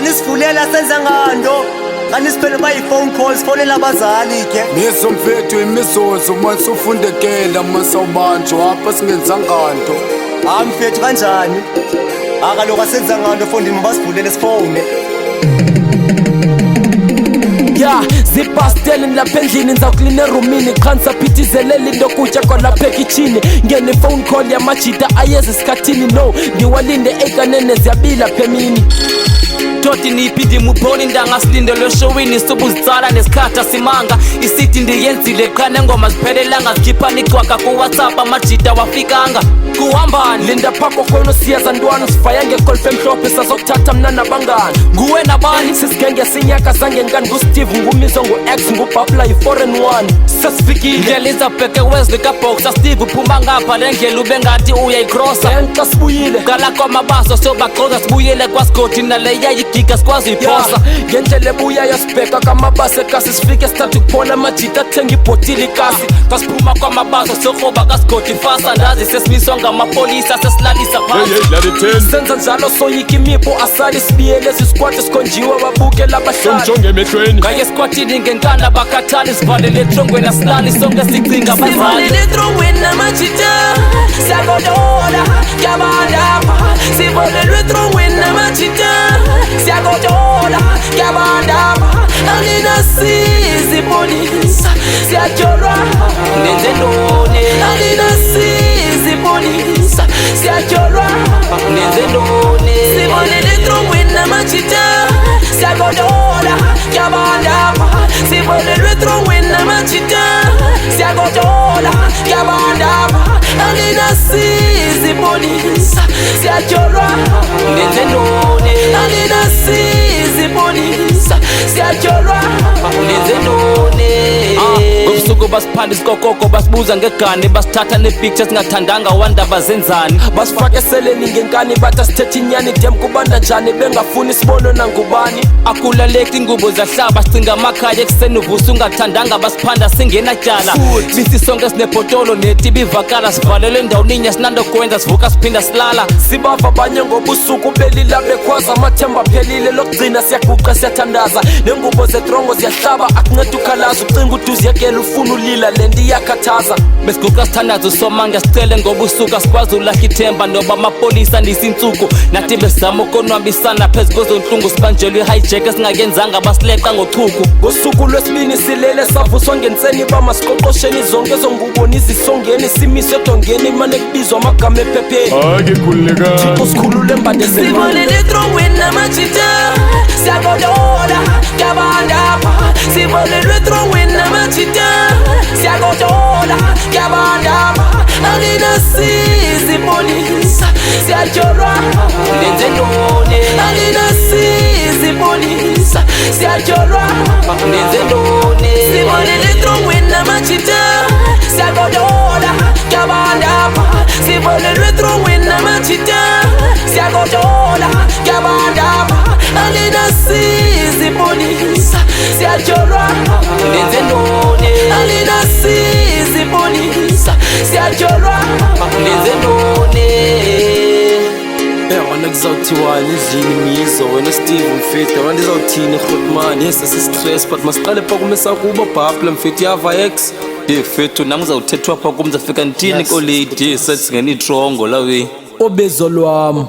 Nganisivulela senza ngando nganisiphele phone calls fonela abazali ke Nisomfethu imizuzu masufundekela masawubanjwa apha singenzanganto mfethu kanjani akaloku asenza ngando fondini basivulele sifone ya zipastelini lapha endlini ngizakuline erumini qhanisa phithizelele into kutya kwalapha ekitchini ngene phone call yamajita ayeze esikhathini no ngiwalinde ekanene ziyabila phemini Toti niphindi mubhona indanga silindele eshowini sobuzitsala nesikhatha simanga isithi ndiyenzile qha nengoma ziphelelanga zikhiphana icwaka ku-WhatsApp amajita wafikanga kuhambani linda phapho khona siyaza ntwana sifaya ngegolf emhlophe sazokuthatha mna nabangani nguwe nabani sisigenge sinyaka zangenkani ngusteve ngumizo ngu-x ngubhabla yi-4 and 1 sesifikile ndlela izabheke wesley kabhoxa steve uphuma ngapha le ndlela ube ngathi uyayikrosa xa sibuyile kala kwamabaso sobagxoza sibuyele kwasigodi naleya yigiga sikwazi uyiphosa ngendlela ebuyayo sibheka kamabase kasi sifike sithatha ukuphola amajita athenga ibhotile ikasi kasiphuma kwamabaso sokroba kasigodi fasa ndazi sesimiswa ngamapolisa sesilalisa phansi senza njalo soyika imipho asali sibiyele ezisikwati sikhonjiwe babukela abahlali ngaye esikwatini ngenkanda bakhathali sivalele etrongweni asilali sonke sicinga bazali etrongweni amajita siyagodola kyabandapha sivolelwe etrongweni amajita siyagodola kyabandapha alinasizi ipolisa siyatyolwa nenze ntoni alinasizi ipolisa siyatyolwa nenze ntoni sivolele etrongweni amajita siyagodola kyabandapha sivolelwe etrongweni amajita siyagodola kyabandapha alinasizi ipolisa siyatyolwa nenze ntoni alinasizi ipolisa siyatyolwa nenze ntoni ubusuku basiphanda isikokoko basibuza ngegani basithatha nepicture singathandanga wandaba zenzani basifake eseleni ngenkani bathi asithethe inyani dem kubanda njani bengafuni sibonwe nangubani akulaleki ingubo zahlaba sicinga amakhaya ekuseni uvusa ungathandanga basiphanda singenatyala bisi sonke sinebhotolo netibi ivakala sivalelwe endawuninya sinandokwenza sivuka siphinda silala sibava abanye ngobusuku belila bekhwaza amathemba aphelile lokugcina siyaguqa siyathandaza nengubo zetrongo ziyahlaba akunceda ukhalaza ucinga uduziyekela ufuna ulila le nto iyakhathaza besiguqa sithandaza usomanga sicele ngobusuku asikwazi ulahla ithemba noba amapolisa ndisintsuku nathi bezama ukonwabisana phezu kwezontlungu sibanjelwe i-hijack esingakenzanga basileqa ngochuku ngosuku lwesibini silele savuswa ngentseni bamasiqoqosheni zonke zongubo nizisongeni simiswe edongeni imane kubizwa amagama ephepheni thixo sikhulule sivolele etrongweni amajita siyagodola kyabandapha sivolelwe etrongweni amajita siyagodola kyabandapha alinasizi ipolisa siyatyolwa nenze ntoni alinasizi ipolisa siyatyolwa nenze ntoni sivolele etrongweni amajita siyagodola kyabandapha sivolelwe etrongweni amajita siyagodola kyabandapha alinasizi ipolisa siyatyolwa nenze ntoni alinasizi ipolisa siyatyolwa nenze ntoni yabona kuzawuthiwani endlini mizo wena steve mfethu yabona ndizawuthini rhotmani yes sisistress but masiqale pha kumesa kubo bhabla mfethu yava x fethu nam uzawuthethwa pha kum zafika ntini koledi sesingena itrongo lawe obezo lwam